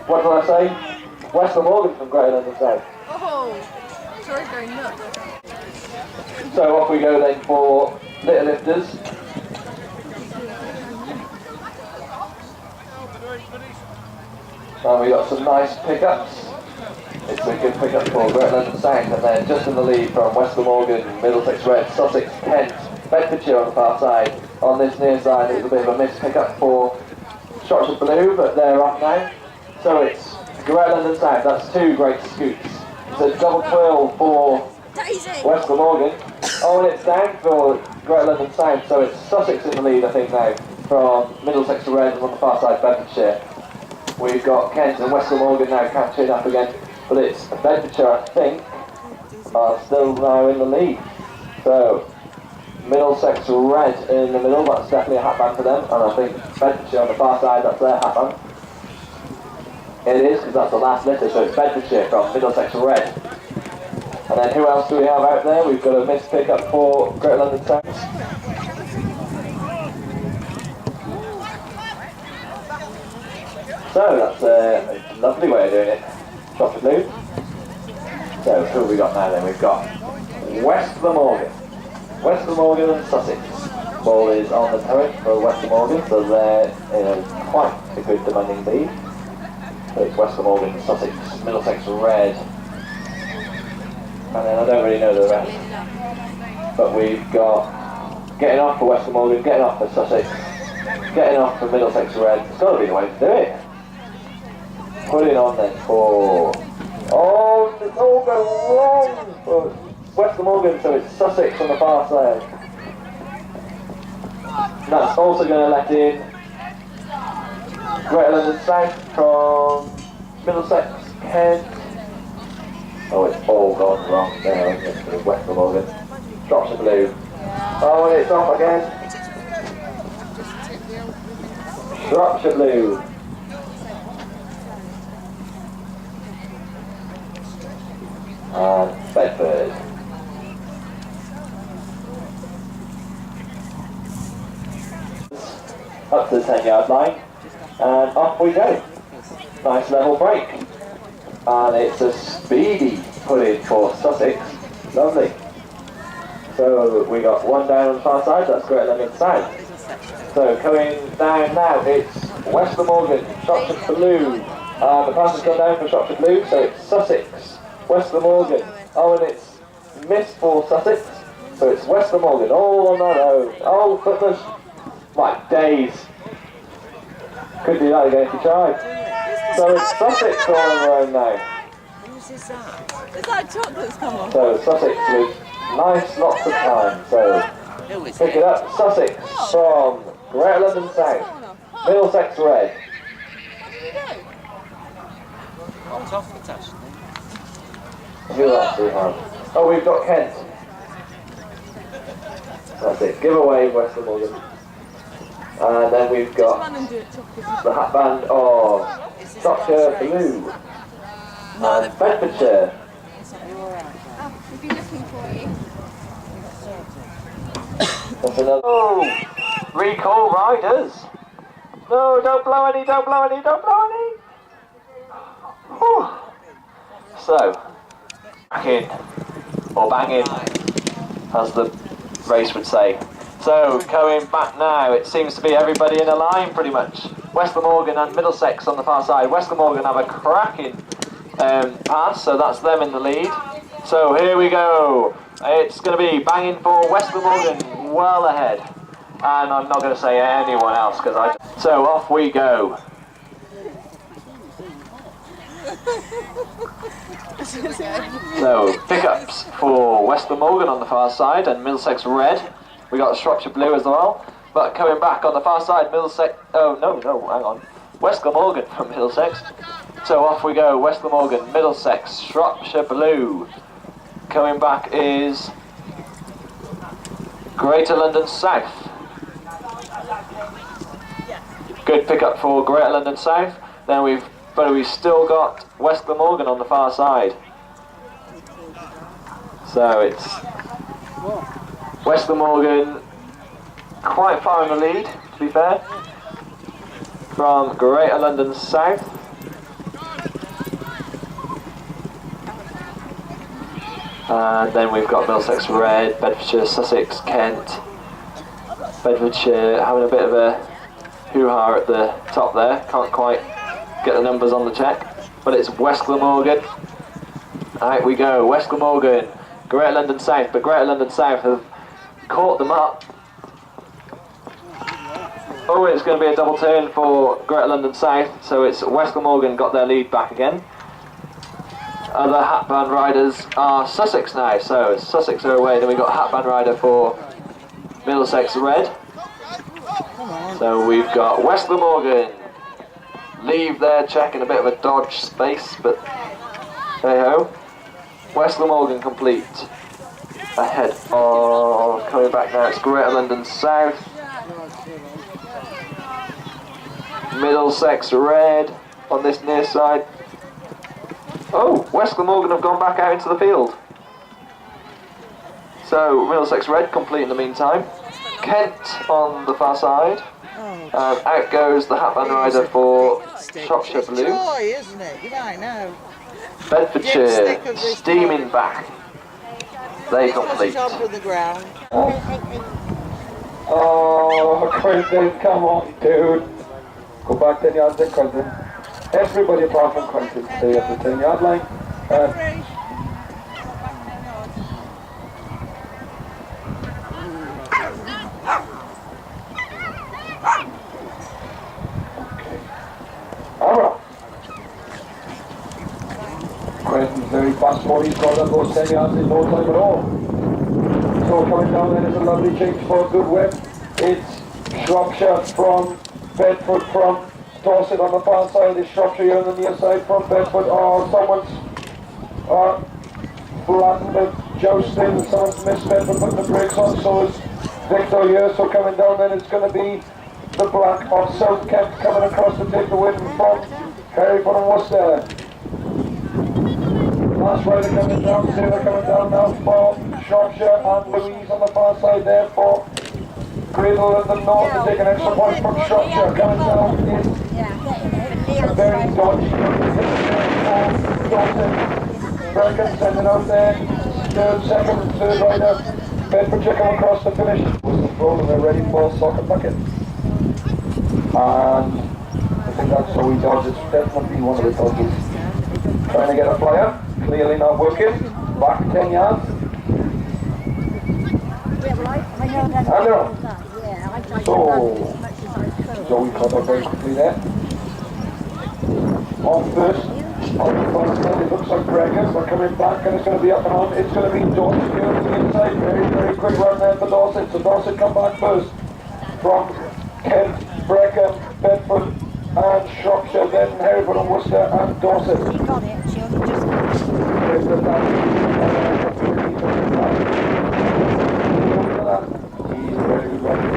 What did I say? West Glamorgan from Greater London South. Oh, sorry, going nuts. So off we go then for Little Lifters. And we got some nice pickups. It's a good pickup for Greater London South, and then just in the lead from West Glamorgan, Middlesex Red, Sussex, Kent, Bedfordshire on the far side. On this near side it was a bit of a missed pickup for Shropshire Blue, but they're up now. So it's Greater London South, that's two great scoots. It's a double twirl for West Glamorgan. Oh, and it's down for Greater London South, so it's Sussex in the lead, I think, now, from Middlesex Red and on the far side, Bedfordshire. we've got Kent and West Glamorgan now catching up again, but it's Bedfordshire, I think, are still now in the lead. So, Middlesex Red in the middle, that's definitely a hat band for them, and I think Bedfordshire on the far side, that's their hat band. It is, because that's the last letter, so it's Bedfordshire from Middlesex Red. And then who else do we have out there? We've got a missed pickup for Greater London South. So that's a lovely way of doing it. Chocolate blue. So who have we got now then? We've got West Glamorgan. West Glamorgan and Sussex. Ball is on the turret for West Glamorgan, so they're in quite a good demanding lead. So it's West Glamorgan, Sussex, Middlesex Red. And then I don't really know the rest. But we've got getting off for West Glamorgan, getting off for Sussex, getting off for Middlesex Red. It's got to be the way to do it. Put it on then for... Oh, it's all going wrong for West Glamorgan, so it's Sussex on the far side. And that's also going to let in Greater London South from Middlesex, Kent. Oh, it's all gone wrong there, isn't it? West Glamorgan. Drops the blue. Oh, and it's off again. Shropshire Blue. And Bedford. Up to the 10-yard line. And off we go. Nice level break. And it's a speedy put in for Sussex. Lovely. So we got one down on the far side, that's Greater London South. So coming down now, it's West Glamorgan, Shropshire Blue. The pass has gone down for Shropshire Blue, so it's Sussex, West Glamorgan. Oh, and it's missed for Sussex, so it's West Glamorgan, all on their own. Oh, goodness, my days. Could do that again if you tried. So it's Sussex all on their own now. Whose is that? Is that chocolate's come on? So Sussex with nice lots of time. So pick it up, Sussex from Greater London South, Middlesex Red. Who else do we have? Oh, we've got Kent. That's it, give away West Glamorgan. And then we've got the hat band of Shropshire Blue and Bedfordshire. We've been looking for you. That's another. Oh, recall riders. No, don't blow any, don't blow any, don't blow any. Whew. So, back in, or bang in, as the race would say. So, going back now, it seems to be everybody in a line pretty much. West Glamorgan and Middlesex on the far side. West Glamorgan have a cracking pass, so that's them in the lead. So here we go. It's going to be banging for West Glamorgan, well ahead. And I'm not going to say anyone else because I... So off we go. So pickups for West Glamorgan on the far side and Middlesex Red. We got Shropshire Blue as well. But coming back on the far side, Middlesex... Oh, no, hang on. West Glamorgan from Middlesex. So off we go, West Glamorgan, Middlesex, Shropshire Blue. Coming back is Greater London South. Good pickup for Greater London South. Then we've still got West Glamorgan on the far side. So it's West Glamorgan quite far in the lead, to be fair, from Greater London South. And then we've got Middlesex Red, Bedfordshire, Sussex, Kent. Bedfordshire having a bit of a hoo-ha at the top there. Can't quite get the numbers on the check. But it's West Glamorgan. Out we go, West Glamorgan, Greater London South. But Greater London South have caught them up. Oh, it's going to be a double turn for Greater London South. So it's West Glamorgan got their lead back again. Other hat band riders are Sussex now, so Sussex are away. Then we've got hat band rider for Middlesex Red. So we've got West Glamorgan leave there, checking a bit of a dodge space, but hey ho. West Glamorgan complete. Ahead of, coming back now, it's Greater London South. Middlesex Red on this near side. Oh, West Glamorgan have gone back out into the field. So Middlesex Red complete in the meantime. Kent on the far side. And out goes the Hatband Rider for Shropshire Blue. Joy, isn't it? You might know. Bedfordshire steaming back. They complete. Top of the ground. Oh, Quentin, come on, dude. Go back 10 yards then, Quentin. Everybody apart from Quentin stay at the 10-yard line. Alright. Quentin's very fast for he's got up those 10 yards in no time at all. So coming down then is a lovely change for Good Web. It's Shropshire from Bedford from Dorset on the far side. It's Shropshire here on the near side from Bedford. Oh, someone's flattened the jousting. Someone's missed Bedford putting the brakes on. So it's Victor here. So coming down then it's going to be the black of South Kent coming across to take the win from Hereford and Worcester. Last rider coming down, Taylor coming down now for Shropshire and Louise on the far side there for Cradle in the north to take an extra point from Shropshire. Coming down is a very dodgy Dawson. Bracken sending out there, third rider. Bedfordshire come across to finish. Whistle and they're ready for Socket Bucket. And I think that's how he dodges. Definitely one of the dodges. Trying to get a flyer. Clearly not working. Back 10 yards. And they're on. So we caught up very quickly there. On first. On the first side, it looks like Breckers. They're coming back and it's going to be up and on. It's going to be Dorset here on the inside. Very, very quick run there for Dorset. So Dorset come back first. From Kent, Brecon, Bedford and Shropshire, then Hereford and Worcester and Dorset. She got it, she only just He's very good running.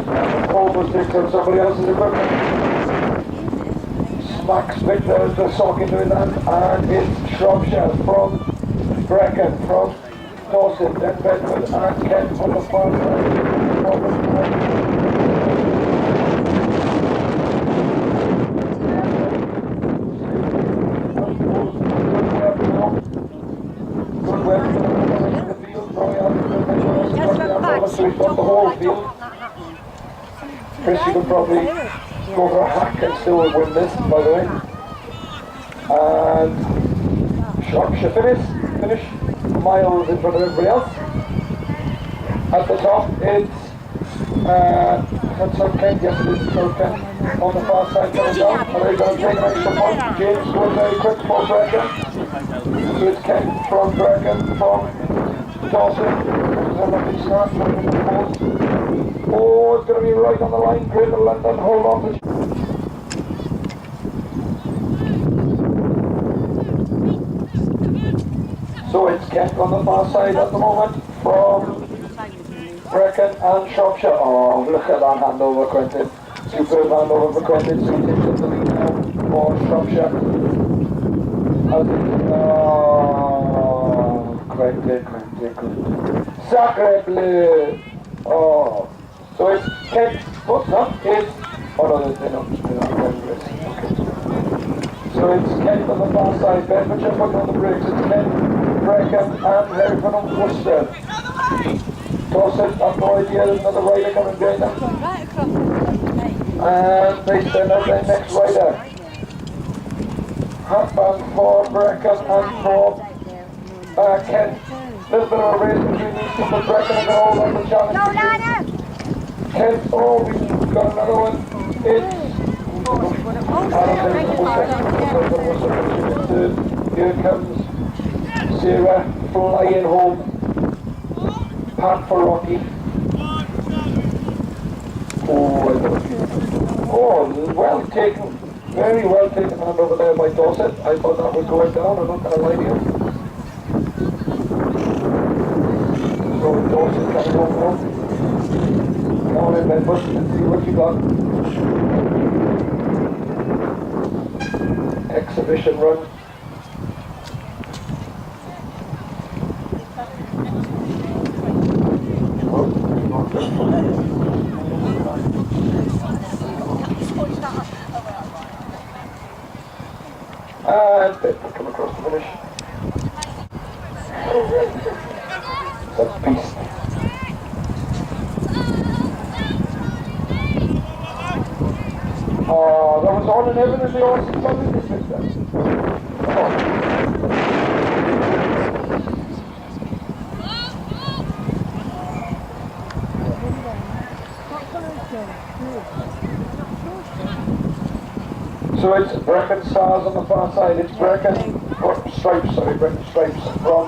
Almost takes on somebody else's equipment. Smacks Victor as the sock into his hand, and it's Shropshire from Brecon, from Dorset, then Bedford and Kent on the far side. So he's got the whole field. Chris, you could probably go for a hack and still win this, by the way. And Shropshire finish miles in front of everybody else. At the top, it's South Kent, yes it is South Kent. On the far side coming down, and they're going to take an extra point. James going very quick for Brecon. So it's Kent from Brecon, from Dorset. Oh, it's going to be right on the line. Greater London, hold on to. So it's Kent on the far side at the moment from Brecon and Shropshire. Oh, look at that handover, Quentin. Superb handover for Quentin. So he takes up the lead now for Shropshire. Quentin. Sacre bleu! Oh, so it's Kent. What's up? It's. Oh no, they're not. Okay. So it's Kent on the far side. Bedfordshire putting on the brakes. It's Kent, Brecon, and Hereford and Worcester. Dorset, I've no idea. There's another rider coming behind them. And they send out their next rider. Hatband for Brecon and for Kent. Little bit of a race between these two, but Brecon and all on the challenge. Kent, oh, we've got another one. It's here comes Sarah flying home. Pat for Rocky. Oh, well taken. Very well taken hand over there by Dorset. I thought that was going down, I'm not going to lie to you. So Dorset coming home now. Come on in, Bedford, let's see what you got. Exhibition run. And Bedford come across the finish. That's beast. Oh, that was on and everything the horses lovely this picture. So it's Brecon Stars on the far side. It's Brecon Stripes from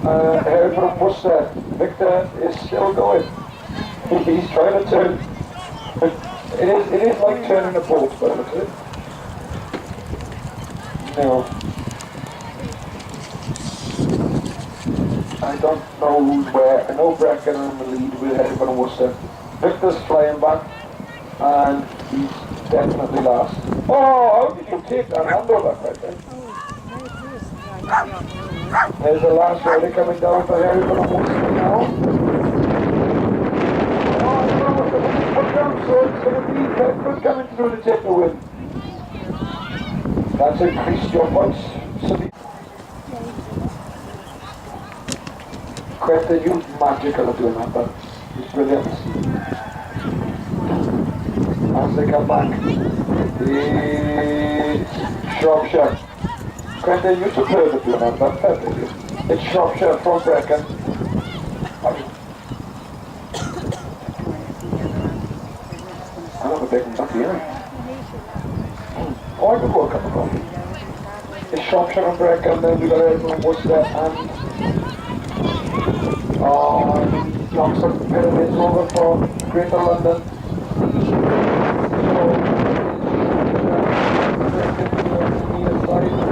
Hereford and Worcester. Victor is still going. He's trying to turn. It is like turning a boat, but it? No. I don't know who's where. I know Brecon are in the lead with Hereford and Worcester. Victor's flying back, and he's definitely last. Oh, how did you take that handover, Brecon? There's the last rider coming down for Hereford and Worcester now. So it's going to be Bedford coming through to take the win. That's increased your points. Quentin, you're magical at doing that, but it's brilliant. As they come back, it's Shropshire. Quentin, you're superb at doing that, but perfect. It's Shropshire from Brecon. I love a big one back here. Oh, I could go a cup of coffee. It's Shropshire and Brecon, then we got Hereford and Worcester, and Johnson Pyramids over for Greater London.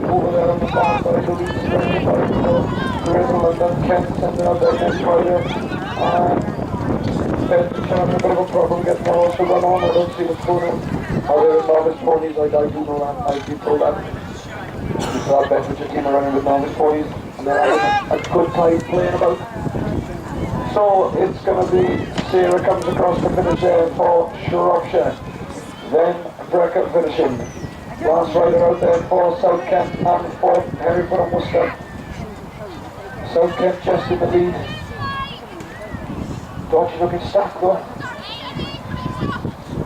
Over there on the far side, the lead is very far for Greater London. Kent sending out their next rider. Bedford having a bit of a problem getting their horse to run on. I don't see what's going on. Are there novice ponies? I do know that. I've been told that. So our Bedfordshire team are running with novice ponies, and they're having a good time playing about. So it's going to be Sarah comes across the finish there for Shropshire. Then Brecon finishing. Last rider out there for South Kent and for Hereford and Worcester. South Kent just in the lead. Dodgy looking stack though.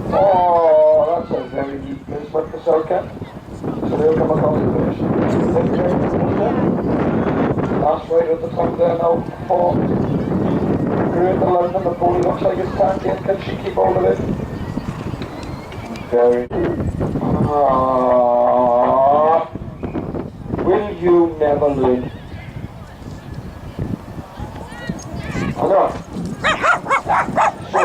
Oh, that's a very neat placement for South Kent. So they'll come across the finish. Last rider at the top there now for Greater London. The pony looks like it's tanking. Can she keep hold of it? Very good. Will you never learn? I know. So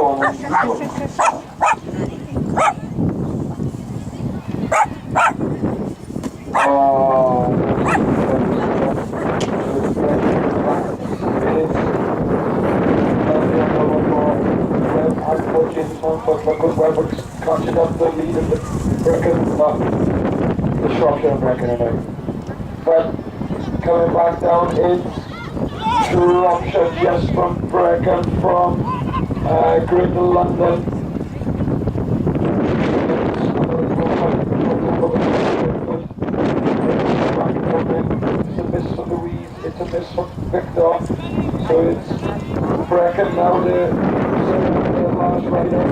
catching up the lead of the Brecon, the Shropshire and Brecon anyway. But coming back down is Shropshire just from Brecon from Greater London. It's a miss for Louise, it's a miss for Victor. So it's Brecon now the last rider.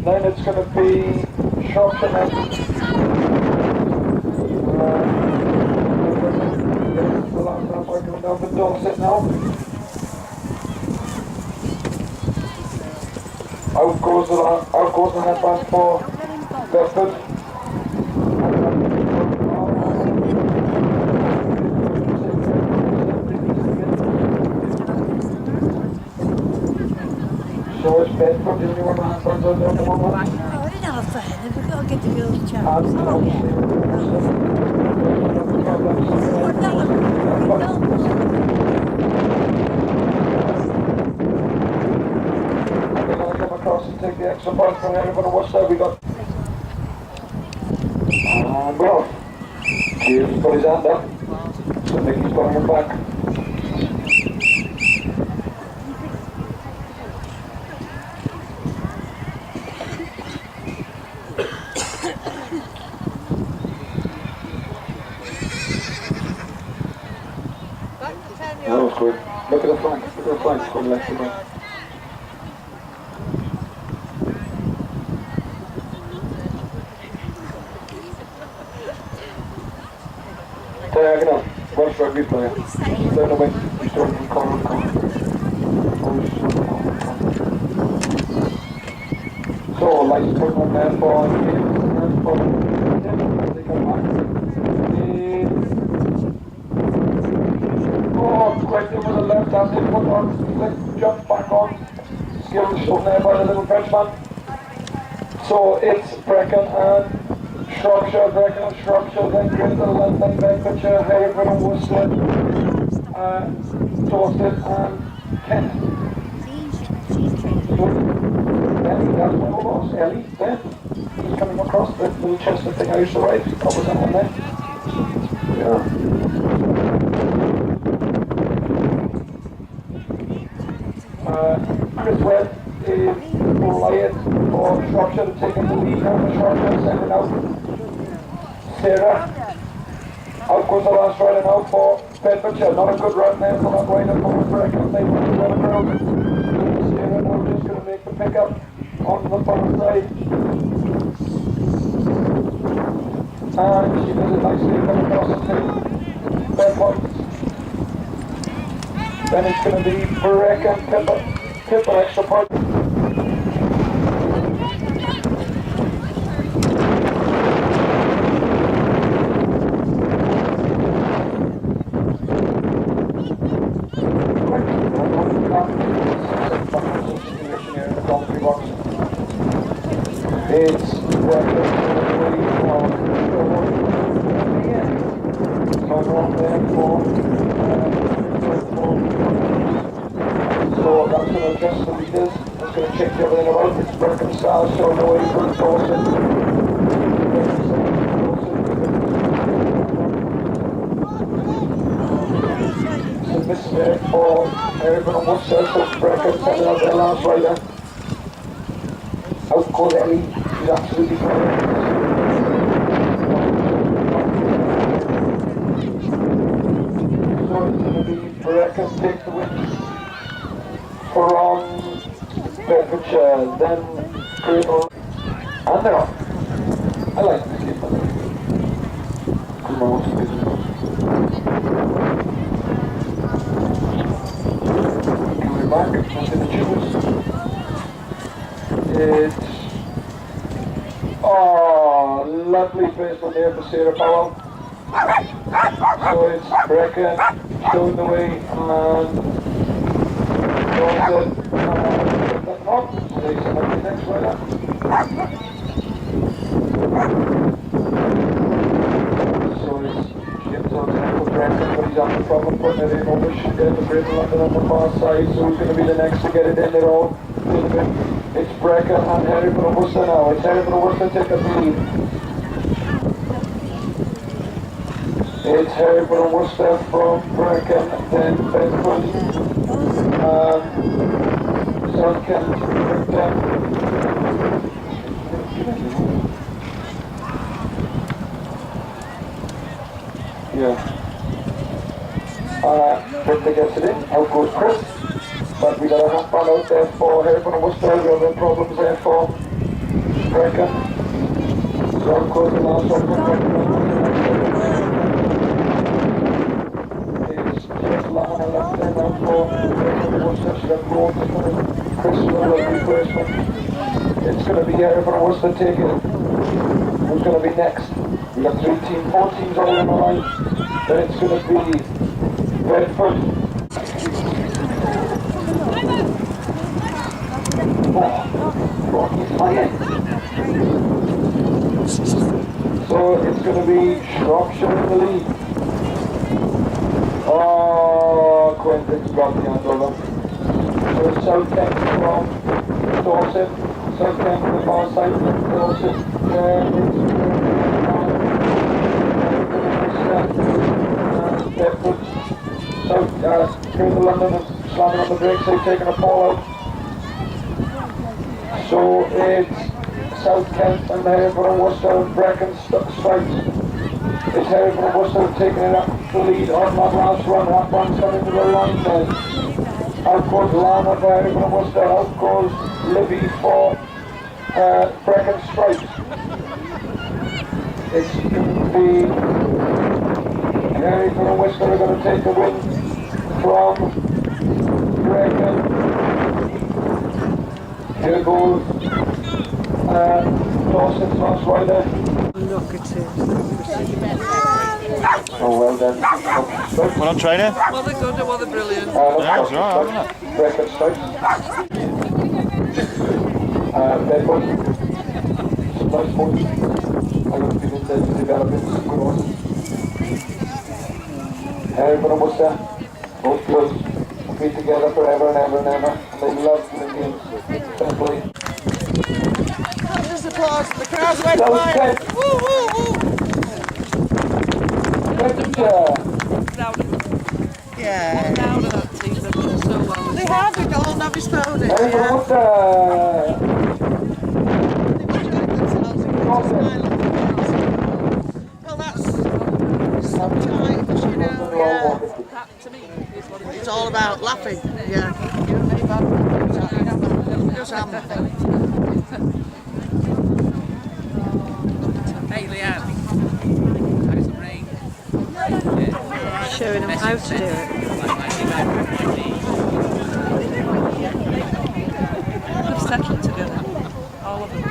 Then it's going to be Shropshire next. The last lap we're coming down for Dorset now. Out goes the headband for Bedford. So it's Bedford in your hands on the moment. Oh, I didn't have a fan. We've got to give the girls a chance. And Oh, yeah. we're going to come across and take the extra point from everybody. What's that we got? And we're off. James put his hand up. So Nicky's putting him back. That was good. Look at the flank. Look at the flank. Going left and right. Diagonal. Welsh rugby player. Down the wing. He's doing from corner to corner. So, lights put on there for him. They come back. Oh, quick with the left hand, they put on, flick, jump back on. Skills shown there by the little Frenchman. So it's Brecon and Shropshire, Brecon and Shropshire, then Grindle, and then Bedfordshire, Hereford and Worcester, Dorset and Kent. Ellie, that's one of us, Ellie, there. Just coming across the little Chester thing I used to write. What was that one there? Yeah. Chris Webb is Goliath for Shropshire to take the lead now for Shropshire, sending out Sarah. Out goes the last rider now for Bedfordshire. Not a good run there for that rider for Brecon. They want to run around. Sarah now just going to make the pickup on the far side. And she does it nicely coming across the Bedford. Then it's going to be Brecon, Pippa extra point. It's Brecon. So that's going to adjust the leaders. That's going to check everything about. It's Brecon Stars, so no way for Dorset. It's a misfit for everyone on one side, so Brecon sending out their last rider. Out goes Ellie. She's absolutely brilliant. So it's going to be Brecon take the win from Bedfordshire, then Grable, and they're off. I like this game, by the way. Come on, coming back into the tubes. It's lovely placement there for Sarah Powell. So it's Brecon showing the way and Dorset up. So they select the next rider. So it's James on there for Brecon, but he's having a problem putting it in over there for Greater London on the far side, so he's going to be the next to get it in their own little bit. It's Brecon and Hereford and Worcester now. It's Hereford and Worcester taking the lead. It's Hereford and Worcester from Brecon, then Bedford, South Kent, Bricktown. Yeah. Bricktown gets it in. Out goes Chris. But we got a half band out there for Hereford and Worcester. We have no problems there for Brecon. So out goes the last one from Brecon. It's just Lamana left there now for Hereford and Worcester. Should have grown to Chris with a lovely placement. It's going to be Hereford and Worcester taking it. Who's going to be next? We got 4 teams all in the line. Then it's going to be Bedford. So it's going to be Shropshire in the lead. Oh, Quentin's got the handle. So it's South Kent from Dorset. South Kent on the far side from Dorset. Bedford. South going to London and slamming on the brakes. They've taken a fall out. So it's South Kent and Hereford and Worcester and Brecon strikes. It's Hereford and Worcester taking it up the lead on that last run. That one's coming to the line then. Out goes Lana for Hereford and Worcester. Out goes Libby for Brecon strikes. It's going to be Hereford and Worcester are going to take the win from Brecon. Here goes Dawson's last rider. Look at him. Oh, well done. Well, I'm training. Well, they're good, well, they're brilliant. Yeah, it's all right, isn't it? Record strikes. Bedford. Nice points. I don't think it's the development. Good one. Hereford and Worcester. Both clubs be together forever and ever and ever. And they love the games. Fair play. Just applause. The crowd's went wild. Woo, woo, woo. Yeah. Down to that team. They've done so well. They have. They've got all novice ponies. Hereford and Worcester. Well, that's sometimes, you know, yeah. That to me is what it's all about laughing. Yeah. Hey, Leanne. How's the rain? Showing them how to do it. They've settled together. All of them.